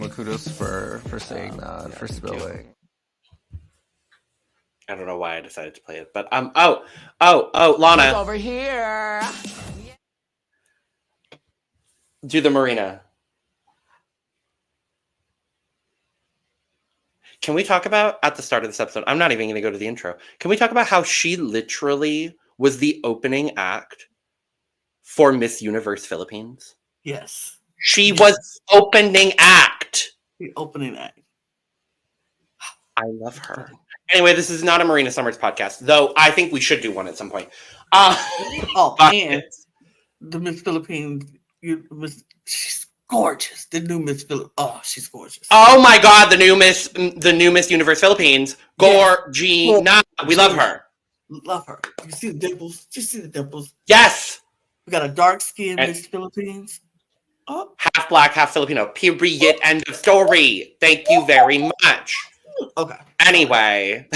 Well, kudos for saying that, for spilling. I don't know why I decided to play it, but Lana. Look over here. Do the Marina. Can we talk about, at the start of this episode, I'm not even going to go to the intro. Can we talk about how she literally was the opening act for Miss Universe Philippines? Yes. She was opening act. The opening act. I love her. Anyway, this is not a Marina Summers podcast, though I think we should do one at some point. And the Miss Philippines, she's gorgeous. The new Miss Philippines. Oh, she's gorgeous. Oh my God, the new Miss Universe Philippines, Gorgina. We love her. Love her. You see the dimples? You see the dimples? Yes. We got a dark skin Miss Philippines. Oh. Half black, half Filipino. Period. End of story. Thank you very much. Okay. Anyway.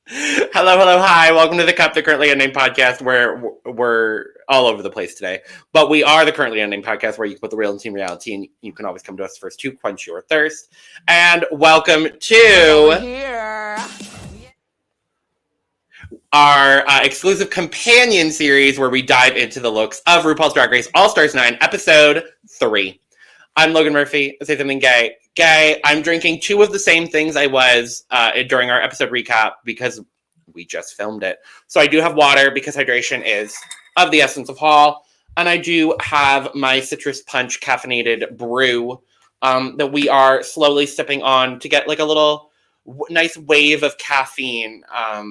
Hello, hi. Welcome to the Cup, the Currently Unnamed Podcast, where we're all over the place today. But we are the Currently Unnamed Podcast, where you can put the real and team reality, and you can always come to us first to quench your thirst. And welcome to our exclusive companion series, where we dive into the looks of RuPaul's Drag Race All-Stars 9, Episode 3. I'm Logan Murphy. Say something gay. I'm drinking two of the same things I was during our episode recap because we just filmed it. So I do have water because hydration is of the essence of Hall. And I do have my citrus punch caffeinated brew that we are slowly sipping on to get like a little nice wave of caffeine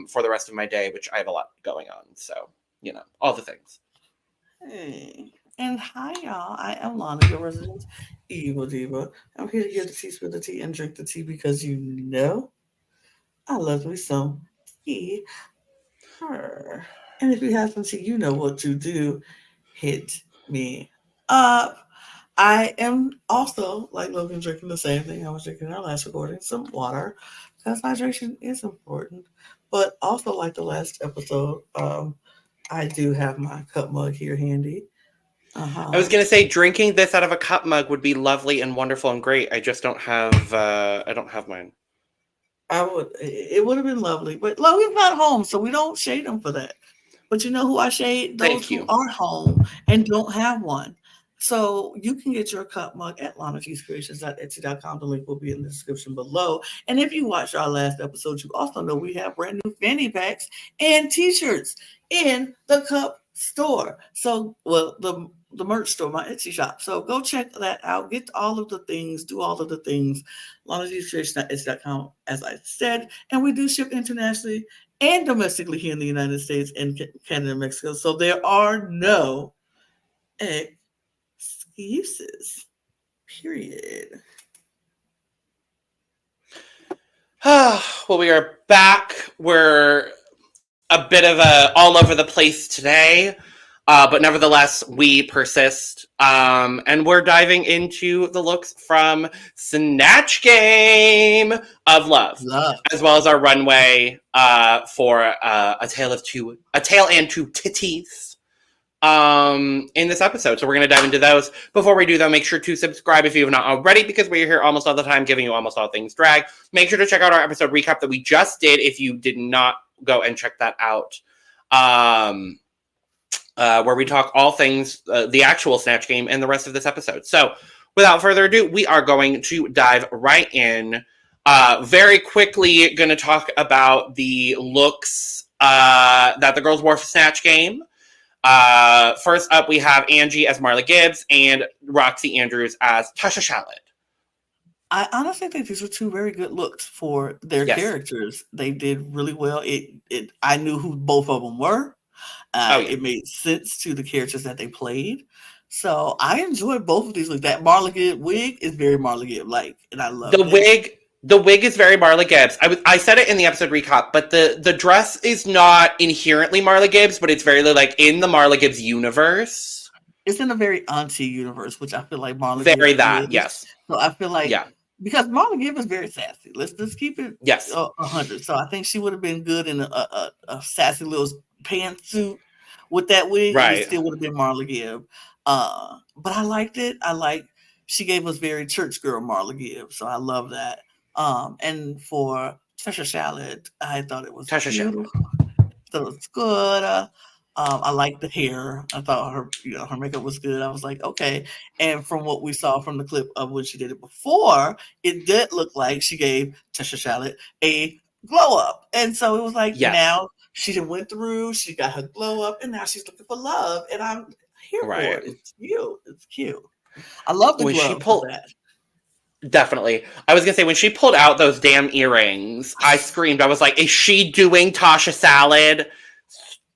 for the rest of my day, which I have a lot going on. So, all the things. Hey. And hi, y'all. I am Lana, your resident evil diva. I'm here to give the tea, spill the tea, and drink the tea because I love me some tea. And if you have some tea, you know what to do. Hit me up. I am also, like Logan, drinking the same thing I was drinking in our last recording, some water, because hydration is important. But also, like the last episode, I do have my cup mug here handy. I was gonna say drinking this out of a cup mug would be lovely and wonderful and great. I just don't have. I don't have mine. It would have been lovely, but Logan's not home, so we don't shade him for that. But you know who I shade? Those who are home and don't have one. So you can get your cup mug at LanaFeastCreations.etsy.com. The link will be in the description below. And if you watched our last episode, you also know we have brand new fanny packs and t-shirts in the cup store. So, the merch store, my Etsy shop. So go check that out. Get all of the things. Do all of the things. LanaFeastCreations.etsy.com, as I said. And we do ship internationally and domestically here in the United States and Canada and Mexico. So there are no excuses. Period. Well, we are back. We're a bit of all over the place today. But nevertheless, we persist. And we're diving into the looks from Snatch Game of Love. As well as our runway for a tale and two titties in this episode. So we're going to dive into those. Before we do, though, make sure to subscribe if you have not already, because we're here almost all the time giving you almost all things drag. Make sure to check out our episode recap that we just did if you did not go and check that out. Where we talk all things, the actual Snatch Game and the rest of this episode. So, without further ado, we are going to dive right in. Very quickly, going to talk about the looks that the girls wore for Snatch Game. First up, we have Angie as Marla Gibbs and Roxxxy Andrews as Tasha Shallot. I honestly think these were two very good looks for their characters. They did really well. I knew who both of them were. It made sense to the characters that they played. So I enjoyed both of these looks. That Marla Gibbs wig is very Marla Gibbs-like, and I love it. The wig is very Marla Gibbs. I said it in the episode recap, but the dress is not inherently Marla Gibbs, but it's very like in the Marla Gibbs universe. It's in a very auntie universe, which I feel like Marla very Gibbs that is. Yes. So I feel like because Marla Gibbs is very sassy. Let's just keep it 100. So I think she would have been good in a sassy little pantsuit with that wig. Right. It still would have been Marla Gibbs. But I liked it. I like she gave us very church girl Marla Gibbs, so I love that. And for Trisha Shallot, I thought it was beautiful. Thought it was good. I liked the hair. I thought her makeup was good. I was like, okay. And from what we saw from the clip of when she did it before, it did look like she gave Trisha Shallot a glow up. And so it was like, now she went through, she got her glow up, and now she's looking for love. And I'm here for it. It's cute. It's cute. I love the glow for that. Definitely. I was going to say, when she pulled out those damn earrings, I screamed. I was like, is she doing Tasha Salad?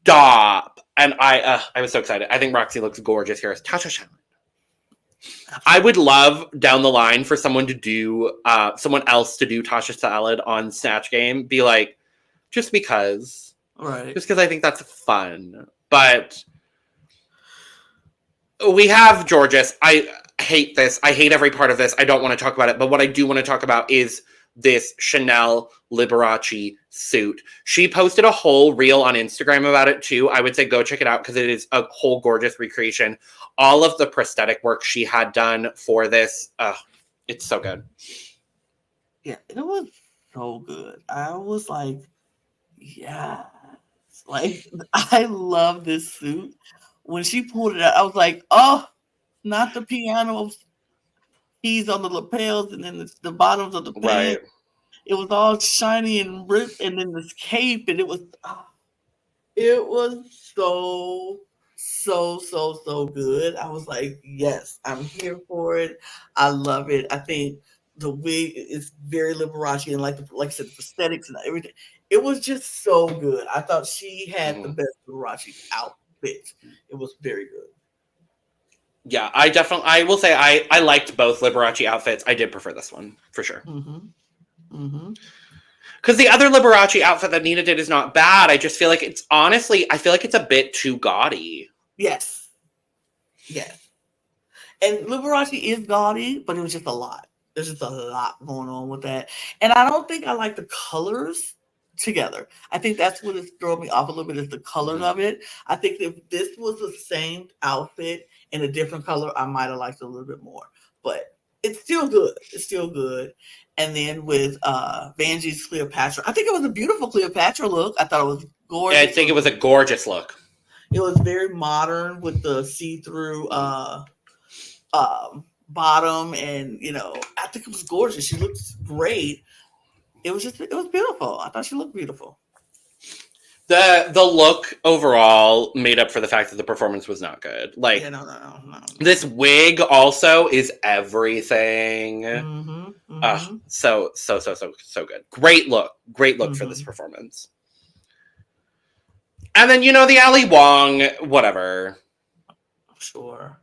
Stop. And I was so excited. I think Roxxxy looks gorgeous here as Tasha Salad. I would love down the line for someone to do, someone else to do Tasha Salad on Snatch Game. Be like, just because. Right. Just because I think that's fun. But we have Jorgeous. I hate this. I hate every part of this. I don't want to talk about it. But what I do want to talk about is this Shannel Liberace suit. She posted a whole reel on Instagram about it too. I would say go check it out because it is a whole gorgeous recreation. All of the prosthetic work she had done for this, it's so good. Yeah, it was so good. I was like, yeah. Like, I love this suit. When she pulled it out, I was like, oh, not the piano keys on the lapels and then the bottoms of the pants. Right. It was all shiny and ripped, and then this cape, and it was so good. I was like, yes, I'm here for it. I love it. I think the wig is very Liberace, and like I said, the prosthetics and everything. It was just so good. I thought she had the best Liberace outfit. It was very good. Yeah, I will say I liked both Liberace outfits. I did prefer this one for sure. Because the other Liberace outfit that Nina did is not bad. I just feel like I feel like it's a bit too gaudy. Yes. And Liberace is gaudy, but it was just a lot. There's just a lot going on with that. And I don't think I like the colors together. I think that's what is throwing me off a little bit is the colors of it. I think if this was the same outfit in a different color, I might have liked it a little bit more. But it's still good. And then with Vanjie's Cleopatra, I think it was a beautiful Cleopatra look. I thought it was gorgeous. I think it was a gorgeous look. It was very modern with the see-through bottom, and I think it was gorgeous. She looked great. It was beautiful. I thought she looked beautiful. The look overall made up for the fact that the performance was not good. Like, no. This wig also is everything. So good. Great look for this performance. And then the Ali Wong, whatever. Sure.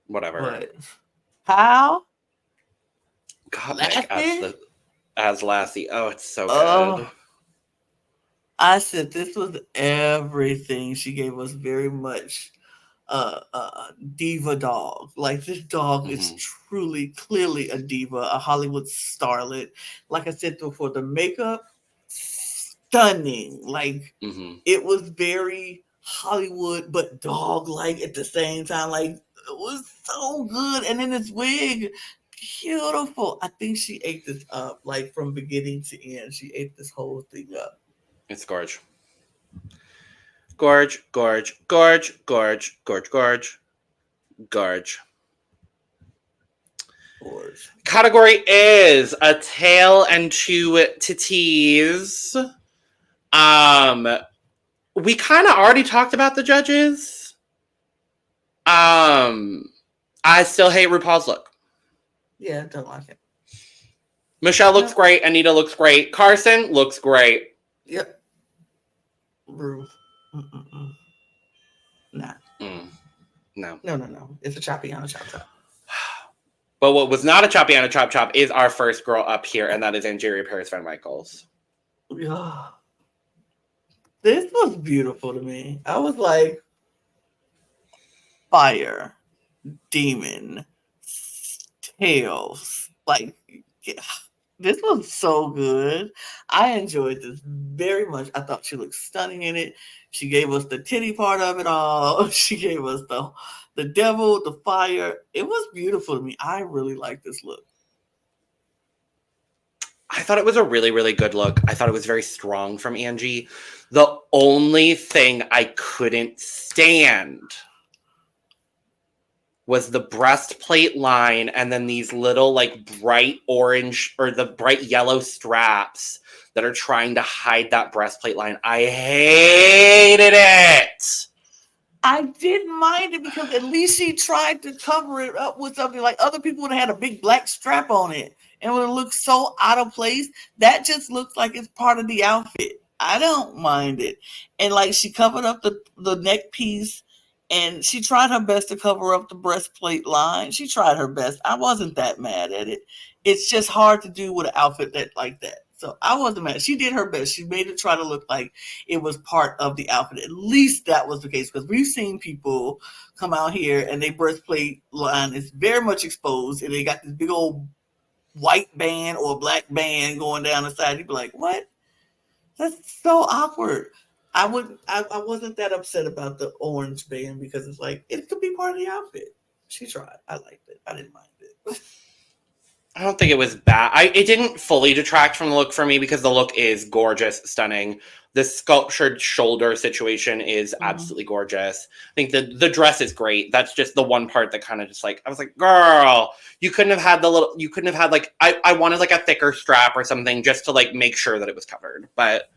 Whatever. But how? Gottmik as Lassie. Oh, it's so good. I said this was everything. She gave us very much diva dog. Like, this dog is truly, clearly a diva, a Hollywood starlet. Like I said before, the makeup, stunning. Like, it was very Hollywood, but dog-like at the same time. Like, it was so good. And then this wig, beautiful. I think she ate this up, like, from beginning to end. She ate this whole thing up. It's gorge. Gorge. Category is a Tale and Two Titties. We kind of already talked about the judges. I still hate RuPaul's look. Yeah, I don't like it. Michelle looks great. Anita looks great. Carson looks great. Yep. Ru. Nah. No. It's a choppy on a chop chop. But what was not a choppy on a chop chop is our first girl up here, and that is Angeria VanMicheals. This was beautiful to me. I was like, fire, demon, tails. Like, yeah. This was so good. I enjoyed this very much. I thought she looked stunning in it. She gave us the titty part of it all. She gave us the devil, the fire. It was beautiful to me. I really like this look. I thought it was a really, really good look. I thought it was very strong from Angie. The only thing I couldn't stand was the breastplate line and then these little like bright orange or the bright yellow straps that are trying to hide that breastplate line. I hated it. I didn't mind it because at least she tried to cover it up with something. Like other people would have had a big black strap on it and it would look so out of place. That just looks like it's part of the outfit. I don't mind it. And like she covered up the neck piece and she tried her best to cover up the breastplate line. She tried her best. I wasn't that mad at it. It's just hard to do with an outfit like that. So I wasn't mad. She did her best. She made it try to look like it was part of the outfit. At least that was the case because we've seen people come out here and their breastplate line is very much exposed and they got this big old white band or black band going down the side. You'd be like, what? That's so awkward. I wasn't that upset about the orange band because it's like it could be part of the outfit. She tried. I liked it. I didn't mind it. I don't think it was bad. It didn't fully detract from the look for me because the look is gorgeous, stunning. The sculptured shoulder situation is absolutely gorgeous. I think the dress is great. That's just the one part that kind of just like I was like, girl, you couldn't have had like I wanted like a thicker strap or something just to like make sure that it was covered. But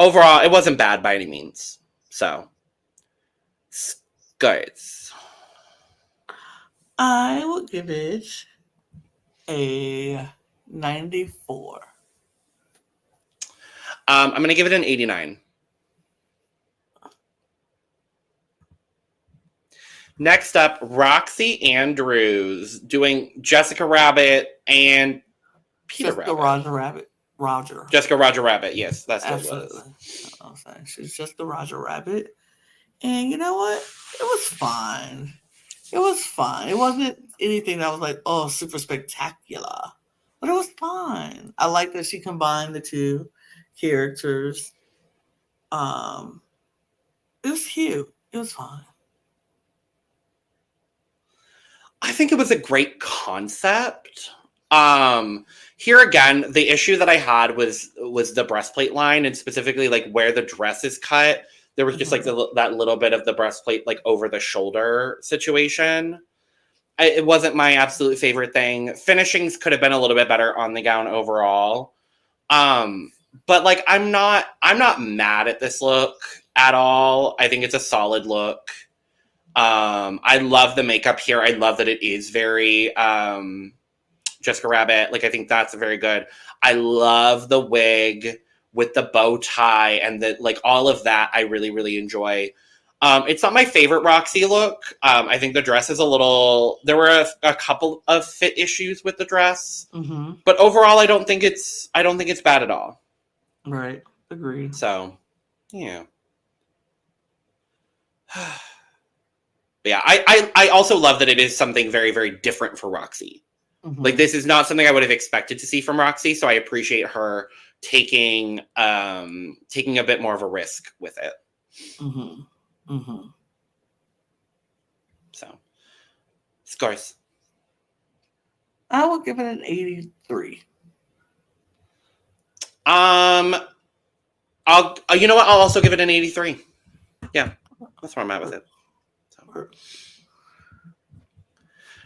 overall, it wasn't bad by any means. So, guys, I will give it a 94. I'm going to give it an 89. Next up, Roxxxy Andrews doing Jessica Rabbit and Peter Rabbit. Roger. Jessica Roger Rabbit. Yes, that's what Absolutely. it was. Okay. She's just the Roger Rabbit. And you know what? It was fine. It was fine. It wasn't anything that was like, oh, super spectacular. But it was fine. I like that she combined the two characters. It was cute. It was fine. I think it was a great concept. Here again, the issue that I had was the breastplate line and specifically like where the dress is cut. There was just like that little bit of the breastplate like over the shoulder situation. It wasn't my absolute favorite thing. Finishings could have been a little bit better on the gown overall. But like I'm not mad at this look at all. I think it's a solid look. I love the makeup here. I love that it is very Jessica Rabbit. Like I think that's very good. I love the wig with the bow tie and the like all of that. I really, really enjoy. It's not my favorite Roxxxy look. I think the dress is a little. There were a couple of fit issues with the dress, but overall, I don't think it's bad at all. Right, agreed. So, yeah, but yeah. I also love that it is something very, very different for Roxxxy. Like this is not something I would have expected to see from Roxxxy, so I appreciate her taking a bit more of a risk with it. So, scores. I will give it an 83. You know what? I'll also give it an 83. Yeah, that's where I'm at with it. So.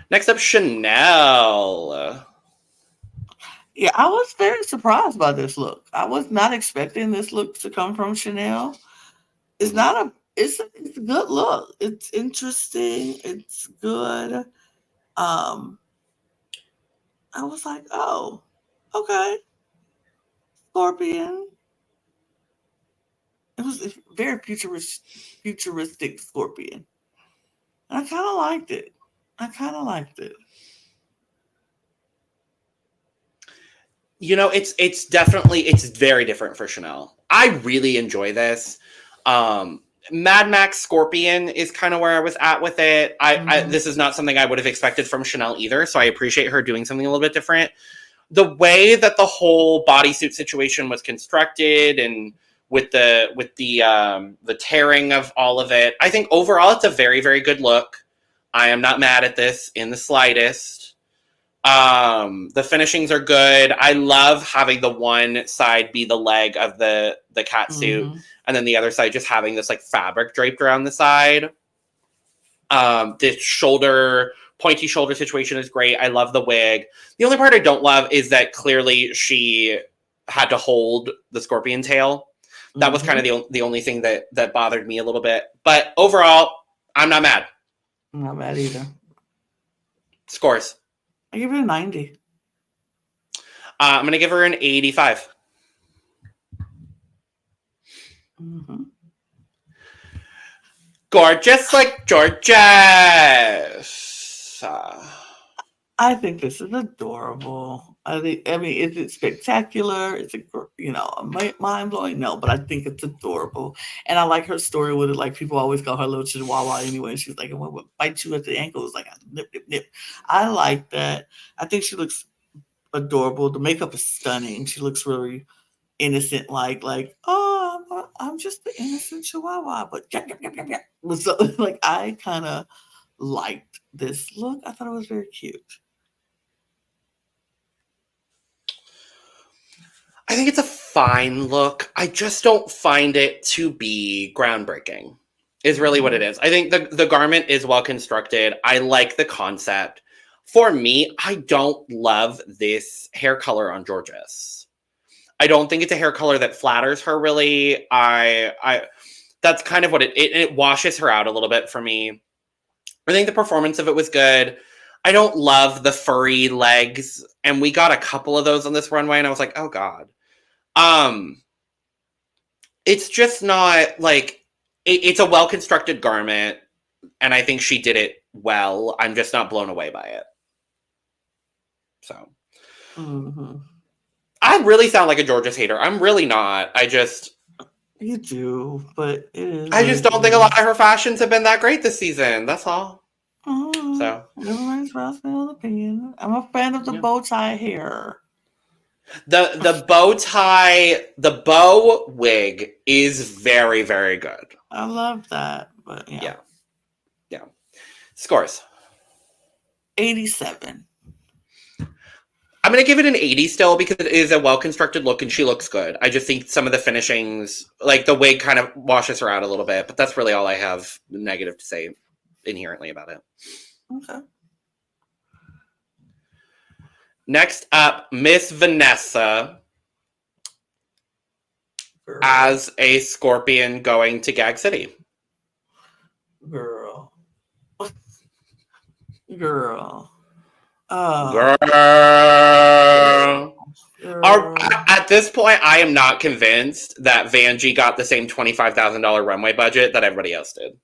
Next up, Shannel. Yeah, I was very surprised by this look. I was not expecting this look to come from Shannel. It's not a. It's a good look. It's interesting. It's good. I was like, oh, okay. Scorpion. It was a very futuristic Scorpion. And I kind of liked it. You know, it's very different for Shannel. I really enjoy this. Mad Max Scorpion is kind of where I was at with it. This is not something I would have expected from Shannel either, so I appreciate her doing something a little bit different. The way that the whole bodysuit situation was constructed and with the tearing of all of it. I think overall it's a very, very good look. I am not mad at this in the slightest. The finishings are good. I love having the one side be the leg of the cat suit, and then the other side just having this like fabric draped around the side. This pointy shoulder situation is great. I love the wig. The only part I don't love is that clearly she had to hold the scorpion tail. That was kind of the only thing that bothered me a little bit. But overall, I'm not mad. I'm not mad either. Scores. I give it a 90. I'm going to give her an 85. Gorgeous like Jorgeous. I think this is adorable. I mean, is it spectacular? Is it, mind blowing? No, but I think it's adorable. And I like her story with it. Like, people always call her little chihuahua anyway. She's like, "What would bite you at the ankles?" Like, nip, nip, nip. I like that. I think she looks adorable. The makeup is stunning. She looks really innocent, like, oh, I'm just the innocent chihuahua. But so, like, I kind of liked this look. I thought it was very cute. I think it's a fine look. I just don't find it to be groundbreaking, is really what it is. I think the garment is well constructed. I like the concept. For me, I don't love this hair color on Jorgeous. I don't think it's a hair color that flatters her really. That's kind of what it washes her out a little bit for me. I think the performance of it was good. I don't love the furry legs, and we got a couple of those on this runway, and I was like, oh God. It's just not like it's a well-constructed garment, and I think she did it well. I'm just not blown away by it. So, I really sound like a Jorgeous hater. I'm really not. You do, but it is. I just don't think a lot of her fashions have been that great this season. That's all. So, everybody's rational opinion. I'm a fan of the bow tie hair. The bow tie, the bow wig is very, very good. I love that, but yeah. Scores. 87. I'm going to give it an 80 still because it is a well-constructed look and she looks good. I just think some of the finishings, like the wig kind of washes her out a little bit, but that's really all I have negative to say inherently about it. Okay. Next up, Miss Vanessa as a scorpion going to Gag City. Girl. At this point, I am not convinced that Vanjie got the same $25,000 runway budget that everybody else did.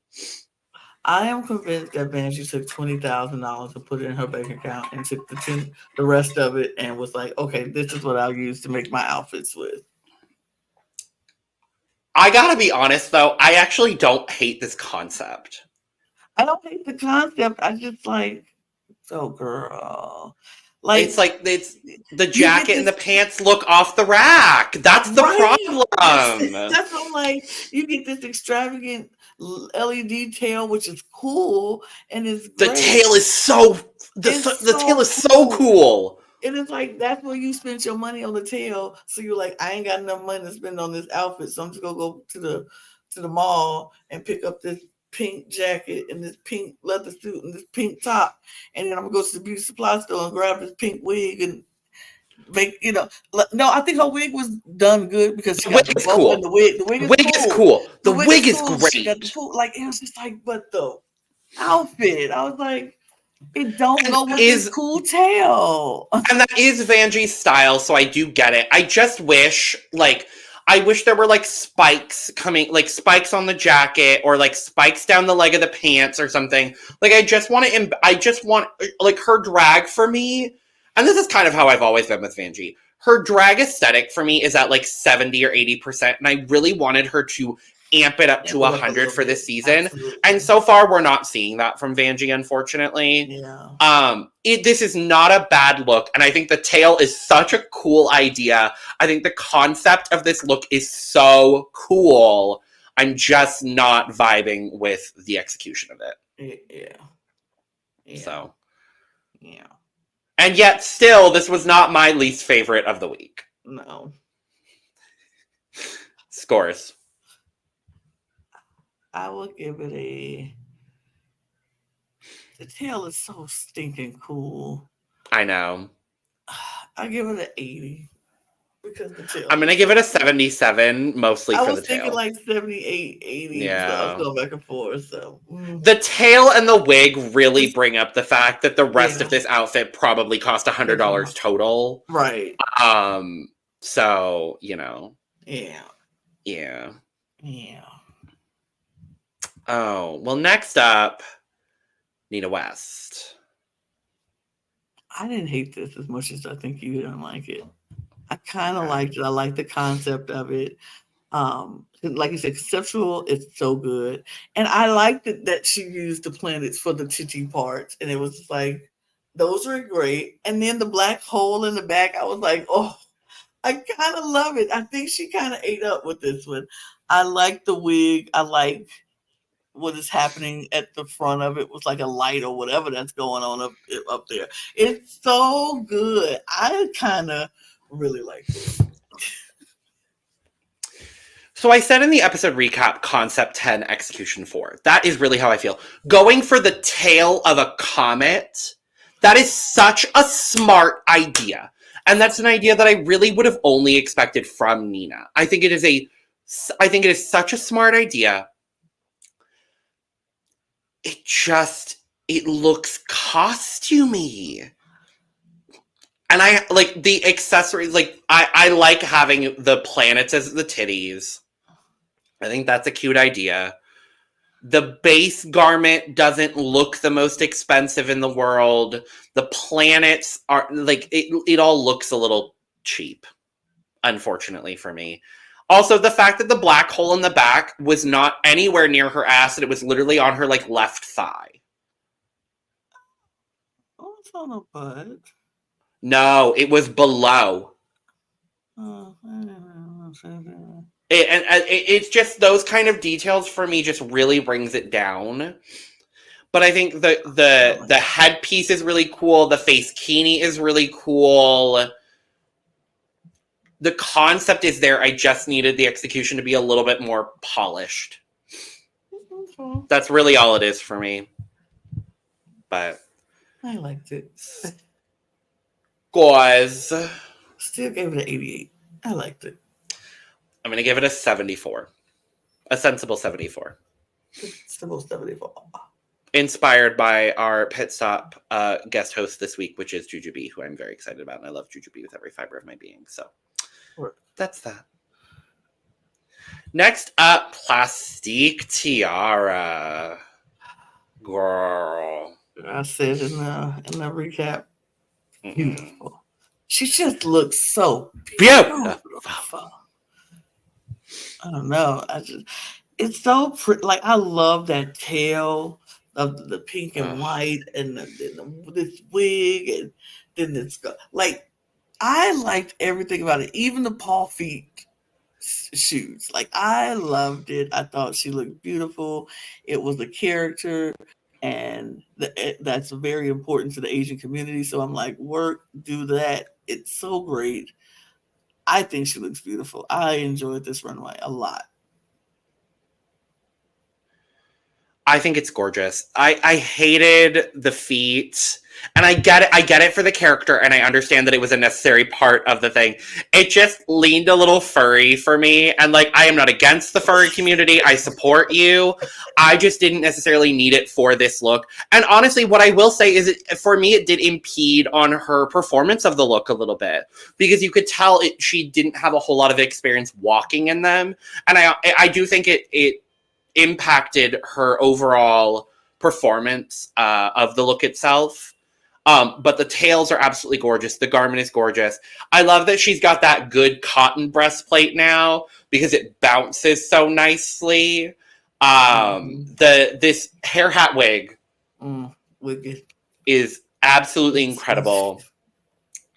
I am convinced that Vanjie took $20,000 and put it in her bank account and took the rest of it and was like, okay, this is what I'll use to make my outfits with. I gotta be honest, though, I actually don't hate this concept. I don't hate the concept. I just like, oh, girl. It's the jacket and the pants look off the rack. That's the problem. That's what I'm like. You get this extravagant LED tail, which is cool, and it's great. The tail is so tail is so cool. And it's like that's where you spent your money on the tail. So you're like, I ain't got enough money to spend on this outfit, so I'm just gonna go to the mall and pick up this pink jacket and this pink leather suit and this pink top, and then I'm gonna go to the beauty supply store and grab this pink wig and make No, I think her wig was done good because she got the bow and the wig. The wig is cool. The wig is great. She got the like it was just like, but the outfit, I was like, it don't go with this cool tail. And that is Vanjie's style, so I do get it. I just wish, I wish there were spikes coming, spikes on the jacket or spikes down the leg of the pants or something. I just want her drag for me. And this is kind of how I've always been with Vanjie. Her drag aesthetic for me is at 70 or 80%. And I really wanted her to amp it up to 100 for this season. Absolutely. And so far, we're not seeing that from Vanjie, unfortunately. Yeah. This is not a bad look, and I think the tail is such a cool idea. I think the concept of this look is so cool. I'm just not vibing with the execution of it. Yeah. So. Yeah. And yet, still, this was not my least favorite of the week. No. Scores. I will give it the tail is so stinking cool. I know. I give it an 80 because the tail. I'm gonna give it a 77, mostly for the tail. I was thinking like 78, 80. Yeah. So I was going back and forth. So the tail and the wig really bring up the fact that the rest of this outfit probably cost $100 total. Right. So you know. Yeah. Oh, well, next up, Nina West. I didn't hate this as much as I think you didn't like it. I kind of liked it. I like the concept of it. Like you said, conceptual, it's so good. And I liked it that she used the planets for the titty parts. And it was like, those are great. And then the black hole in the back, I was like, oh, I kind of love it. I think she kind of ate up with this one. I like the wig. I like what is happening at the front of it with like a light or whatever that's going on up there. It's so good. I kind of really like it. So I said in the episode recap, concept 10, execution 4. That is really how I feel. Going for the tail of a comet, that is such a smart idea. And that's an idea that I really would have only expected from Nina. I think it is such a smart idea. It looks costumey. And I like the accessories, like I like having the planets as the titties. I think that's a cute idea. The base garment doesn't look the most expensive in the world. The planets are like, it all looks a little cheap, unfortunately for me. Also, the fact that the black hole in the back was not anywhere near her ass, and it was literally on her like left thigh. Oh, it's on her butt. No, it was below. Oh, I didn't know. It's just those kind of details for me just really brings it down. But I think the headpiece is really cool. The face kini is really cool. The concept is there. I just needed the execution to be a little bit more polished. Okay. That's really all it is for me. But I liked it. Guys. Still gave it an 88. I liked it. I'm going to give it a 74. A sensible 74. Sensible 74. Inspired by our pit stop guest host this week, which is Jujubee, who I'm very excited about. And I love Jujubee with every fiber of my being. So that's that. Next up, Plastique Tiara. Girl. I said in the recap. Beautiful. She just looks so beautiful. I don't know. It's so pretty. Like, I love that tail of the pink and white and this wig and then this. Like, I liked everything about it, even the paw feet shoes. Like, I loved it. I thought she looked beautiful. It was a character, and that's very important to the Asian community. So I'm like, do that. It's so great. I think she looks beautiful. I enjoyed this runway a lot. I think it's gorgeous. I hated the feet. And I get it for the character, and I understand that it was a necessary part of the thing. It just leaned a little furry for me, and like, I am not against the furry community. I support you. I just didn't necessarily need it for this look. And honestly, what I will say is, for me, it did impede on her performance of the look a little bit, because you could tell she didn't have a whole lot of experience walking in them, and I do think it impacted her overall performance of the look itself. But the tails are absolutely gorgeous. The garment is gorgeous. I love that she's got that good cotton breastplate now because it bounces so nicely. This hair hat wig is absolutely incredible.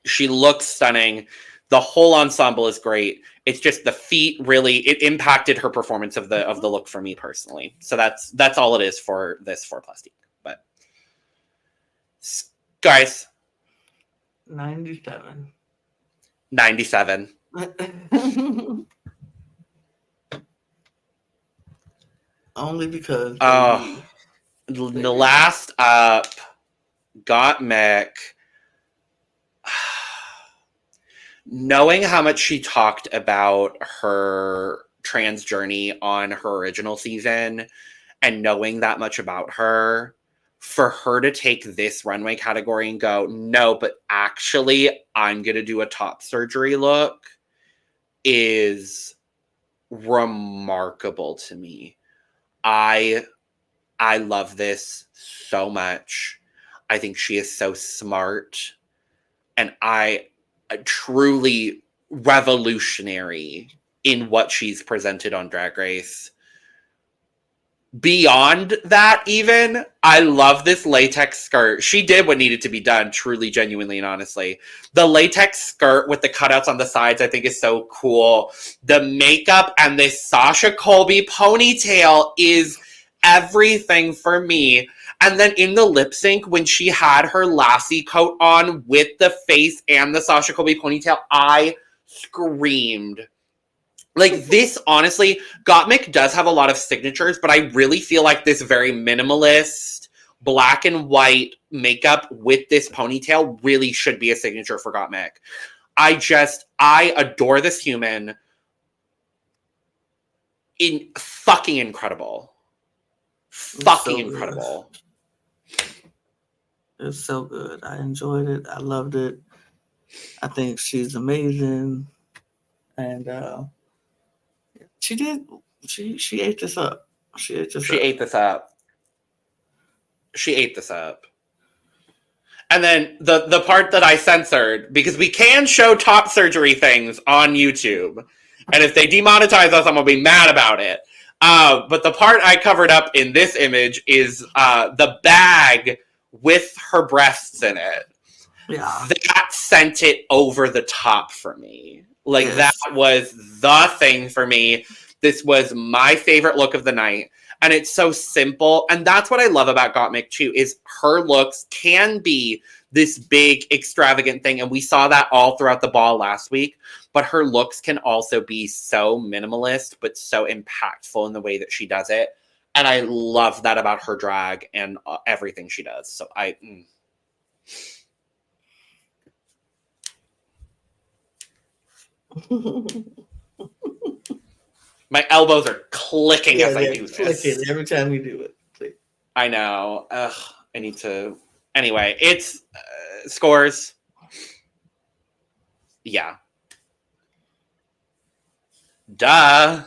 She looks stunning. The whole ensemble is great. It's just the feet really, it impacted her performance of the look for me personally. So that's all it is for this for Plastique. But guys, 97. Only because the last up, Gottmik. Knowing how much she talked about her trans journey on her original season and knowing that much about her, for her to take this runway category and go, no, but actually I'm going to do a top surgery look is remarkable to me. I love this so much. I think she is so smart. And truly revolutionary in what she's presented on Drag Race. Beyond that, even, I love this latex skirt. She did what needed to be done, truly, genuinely, and honestly. The latex skirt with the cutouts on the sides, I think, is so cool. The makeup and this Sasha Colby ponytail is everything for me. And then in the lip sync, when she had her lassie coat on with the face and the Sasha Colby ponytail, I screamed. Like, this, honestly, Gottmik does have a lot of signatures, but I really feel like this very minimalist, black and white makeup with this ponytail really should be a signature for Gottmik. I adore this human. Fucking incredible. Fucking incredible. It's so good. I enjoyed it. I loved it. I think she's amazing. And she ate this up. She ate this up. And then the part that I censored, because we can show top surgery things on YouTube. And if they demonetize us, I'm going to be mad about it. But the part I covered up in this image is the bag with her breasts in it. Yeah. That sent it over the top for me. Like, yes. That was the thing for me. This was my favorite look of the night. And it's so simple. And that's what I love about Gottmik, too, is her looks can be this big, extravagant thing. And we saw that all throughout the ball last week. But her looks can also be so minimalist, but so impactful in the way that she does it. And I love that about her drag and everything she does. So my elbows are clicking as I do this. Every time you do it. Please. I know. Ugh, I need to. Anyway, it's scores. Yeah. Duh.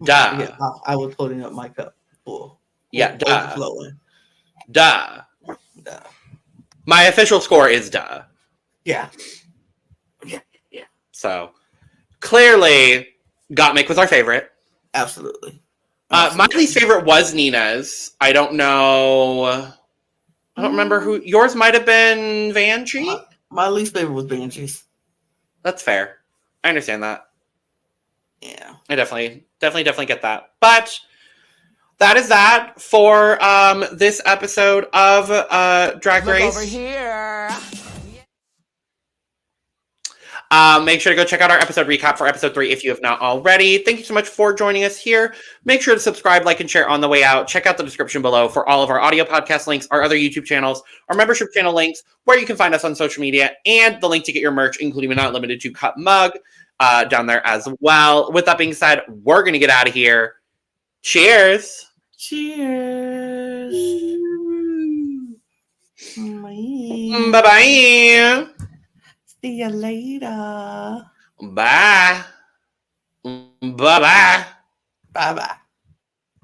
Yeah, I was holding up my cup full. Yeah, duh. My official score is duh. Yeah. So, clearly, Gottmik was our favorite. Absolutely. My least favorite was Nina's. I don't know. I don't remember who. Yours might have been Vanjie? My least favorite was Vanjie's. That's fair. I understand that. Yeah. I definitely get that. But that is that for this episode of Drag Race. Look over here. Make sure to go check out our episode recap for episode 3 if you have not already. Thank you so much for joining us here. Make sure to subscribe, like, and share on the way out. Check out the description below for all of our audio podcast links, our other YouTube channels, our membership channel links, where you can find us on social media, and the link to get your merch, including but not limited to cup mug, down there as well. With that being said, we're going to get out of here. Cheers. Cheers. Bye-bye. See you later. Bye. Bye-bye. Bye-bye.